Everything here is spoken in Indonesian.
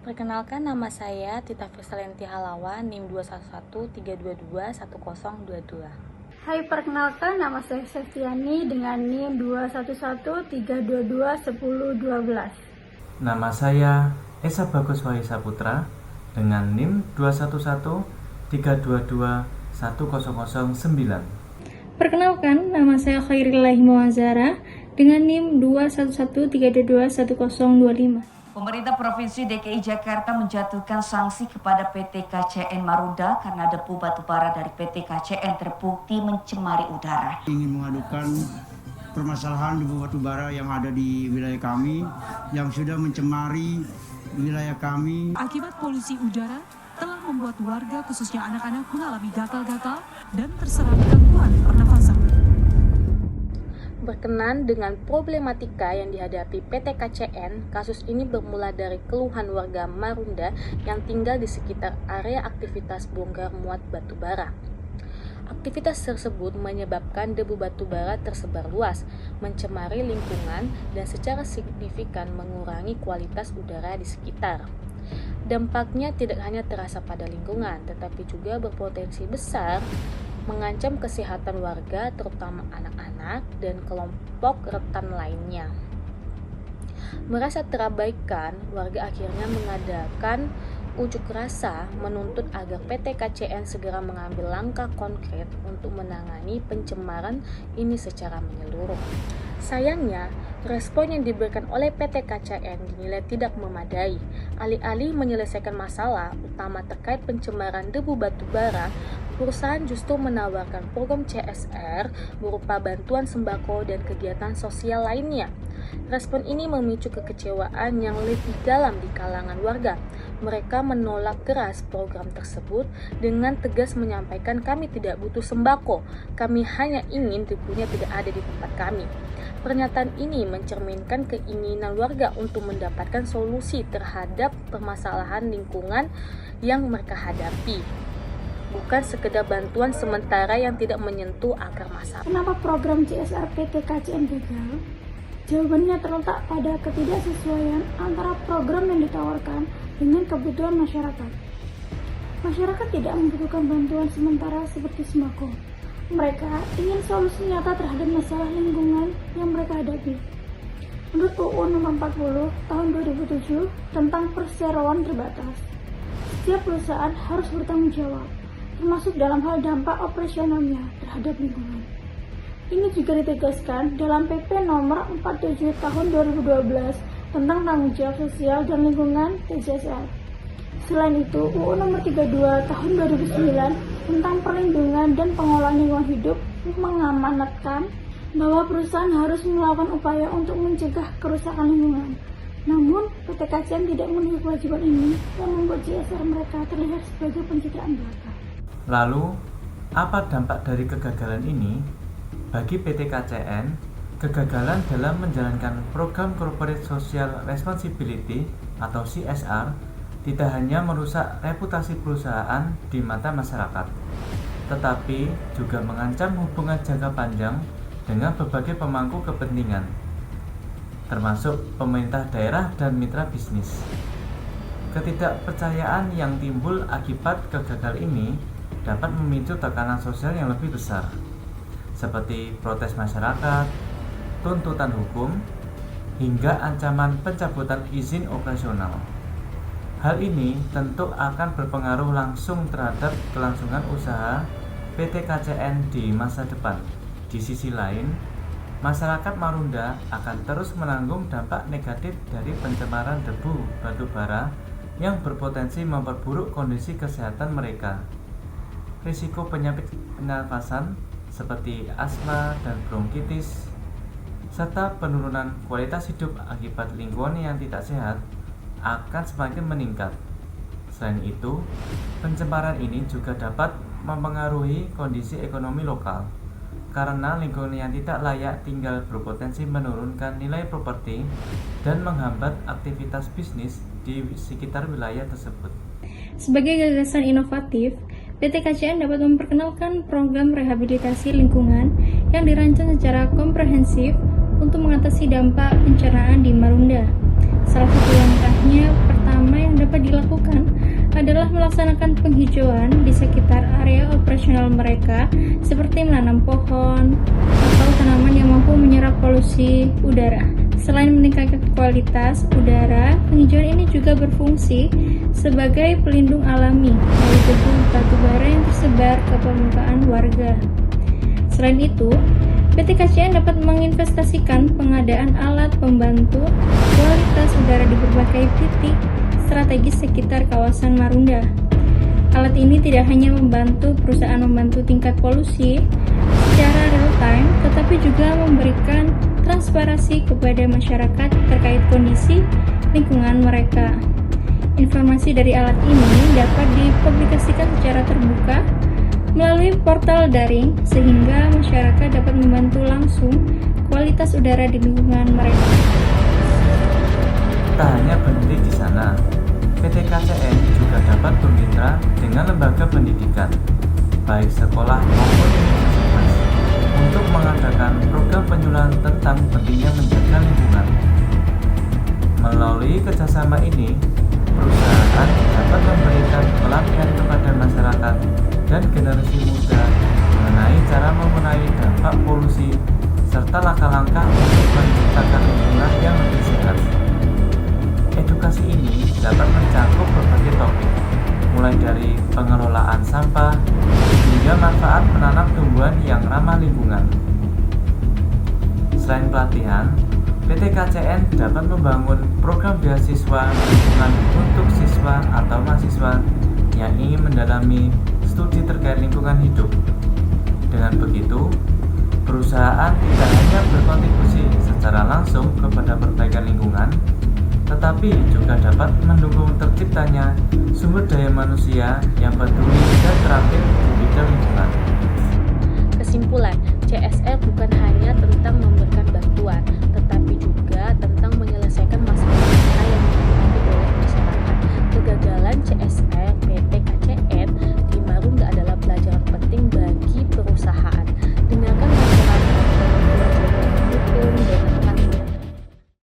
Perkenalkan, nama saya Tita Firsalenti Halawan, NIM 211-322-1022. Hai, perkenalkan nama saya Septiani dengan NIM 211-322-1012. Nama saya Esa Bagus Wahisa Putra dengan NIM 211-322-1009. Perkenalkan, nama saya Khairillahi Muazara dengan NIM 211-322-1025. Pemerintah Provinsi DKI Jakarta menjatuhkan sanksi kepada PT KCN Marunda karena debu batubara dari PT KCN terbukti mencemari udara. Ingin mengadukan permasalahan debu batubara yang ada di wilayah kami yang sudah mencemari wilayah kami. Akibat polusi udara telah membuat warga khususnya anak-anak mengalami gatal-gatal dan terserang gangguan pernafasan. Berkenan dengan problematika yang dihadapi PT KCN, kasus ini bermula dari keluhan warga Marunda yang tinggal di sekitar area aktivitas bongkar muat batubara. Aktivitas tersebut menyebabkan debu batubara tersebar luas, mencemari lingkungan dan secara signifikan mengurangi kualitas udara di sekitar. Dampaknya tidak hanya terasa pada lingkungan, tetapi juga berpotensi besar mengancam kesehatan warga, terutama anak-anak dan kelompok rentan lainnya. Merasa terabaikan, warga akhirnya mengadakan unjuk rasa menuntut agar PT KCN segera mengambil langkah konkret untuk menangani pencemaran ini secara menyeluruh. Sayangnya, respon yang diberikan oleh PT KCN dinilai tidak memadai. Alih-alih menyelesaikan masalah utama terkait pencemaran debu batubara, perusahaan justru menawarkan program CSR berupa bantuan sembako dan kegiatan sosial lainnya. Respon ini memicu kekecewaan yang lebih dalam di kalangan warga. Mereka menolak keras program tersebut dengan tegas menyampaikan, "Kami tidak butuh sembako, kami hanya ingin debunya tidak ada di tempat kami." Pernyataan ini mencerminkan keinginan warga untuk mendapatkan solusi terhadap permasalahan lingkungan yang mereka hadapi, bukan sekedar bantuan sementara yang tidak menyentuh akar masalah. Kenapa program CSR PT KCN gagal? Jawabannya terletak pada ketidaksesuaian antara program yang ditawarkan dengan kebutuhan masyarakat. Masyarakat tidak membutuhkan bantuan sementara seperti sembako. Mereka ingin solusi nyata terhadap masalah lingkungan yang mereka hadapi. Menurut UU Nomor 40 Tahun 2007 tentang perseroan terbatas, setiap perusahaan harus bertanggung jawab, termasuk dalam hal dampak operasionalnya terhadap lingkungan. Ini juga ditegaskan dalam PP Nomor 47 Tahun 2012 tentang tanggung jawab sosial dan lingkungan (TJSL). Selain itu, UU Nomor 32 Tahun 2009 tentang perlindungan dan pengelolaan lingkungan hidup mengamanatkan bahwa perusahaan harus melakukan upaya untuk mencegah kerusakan lingkungan. Namun, PT KCN tidak memenuhi kewajiban ini dan membuat CSR mereka terlihat sebagai pencitraan belaka. Lalu, apa dampak dari kegagalan ini? Bagi PT KCN, kegagalan dalam menjalankan program Corporate Social Responsibility atau CSR tidak hanya merusak reputasi perusahaan di mata masyarakat, tetapi juga mengancam hubungan jangka panjang dengan berbagai pemangku kepentingan, termasuk pemerintah daerah dan mitra bisnis. Ketidakpercayaan yang timbul akibat kegagalan ini dapat memicu tekanan sosial yang lebih besar, seperti protes masyarakat, tuntutan hukum, hingga ancaman pencabutan izin operasional. Hal ini tentu akan berpengaruh langsung terhadap kelangsungan usaha PT KCN di masa depan. Di sisi lain, masyarakat Marunda akan terus menanggung dampak negatif dari pencemaran debu batubara yang berpotensi memperburuk kondisi kesehatan mereka. Risiko penyakit pernafasan seperti asma dan bronkitis, serta penurunan kualitas hidup akibat lingkungan yang tidak sehat akan semakin meningkat. Selain itu, pencemaran ini juga dapat mempengaruhi kondisi ekonomi lokal, karena lingkungan yang tidak layak tinggal berpotensi menurunkan nilai properti dan menghambat aktivitas bisnis di sekitar wilayah tersebut. Sebagai gagasan inovatif, PT KCN dapat memperkenalkan program rehabilitasi lingkungan yang dirancang secara komprehensif untuk mengatasi dampak pencernaan di Marunda. Salah satu langkahnya pertama yang dapat melaksanakan penghijauan di sekitar area operasional mereka, seperti menanam pohon atau tanaman yang mampu menyerap polusi udara. Selain meningkatkan kualitas udara, penghijauan ini juga berfungsi sebagai pelindung alami dari debu batu bara yang tersebar ke permukaan warga. Selain itu, PT KCN dapat menginvestasikan pengadaan alat pembantu kualitas udara di berbagai titik strategis sekitar kawasan Marunda. Alat ini tidak hanya membantu perusahaan membantu tingkat polusi secara real time, tetapi juga memberikan transparansi kepada masyarakat terkait kondisi lingkungan mereka. Informasi dari alat ini dapat dipublikasikan secara terbuka melalui portal daring, sehingga masyarakat dapat membantu langsung kualitas udara di lingkungan mereka. Tak hanya berhenti di sana, PT KCN juga dapat bermitra dengan lembaga pendidikan, baik sekolah maupun universitas, untuk mengadakan program penyuluhan tentang pentingnya menjaga lingkungan. Melalui kerjasama ini, perusahaan dapat memberikan pelatihan kepada masyarakat dan generasi muda mengenai cara mengurangi dampak polusi serta langkah-langkah untuk menciptakan lingkungan yang lebih sehat. Edukasi ini dapat mencakup berbagai topik, mulai dari pengelolaan sampah hingga manfaat menanam tumbuhan yang ramah lingkungan. Selain pelatihan, PT KCN dapat membangun program beasiswa lingkungan untuk siswa atau mahasiswa yang ingin mendalami studi terkait lingkungan hidup. Dengan begitu, perusahaan tidak hanya berkontribusi secara langsung kepada perbaikan lingkungan, tetapi juga dapat mendukung terciptanya sumber daya manusia yang peduli dan terampil di bidang lingkungan. Kesimpulan, CSR bukan hanya tentang memberikan bantuan,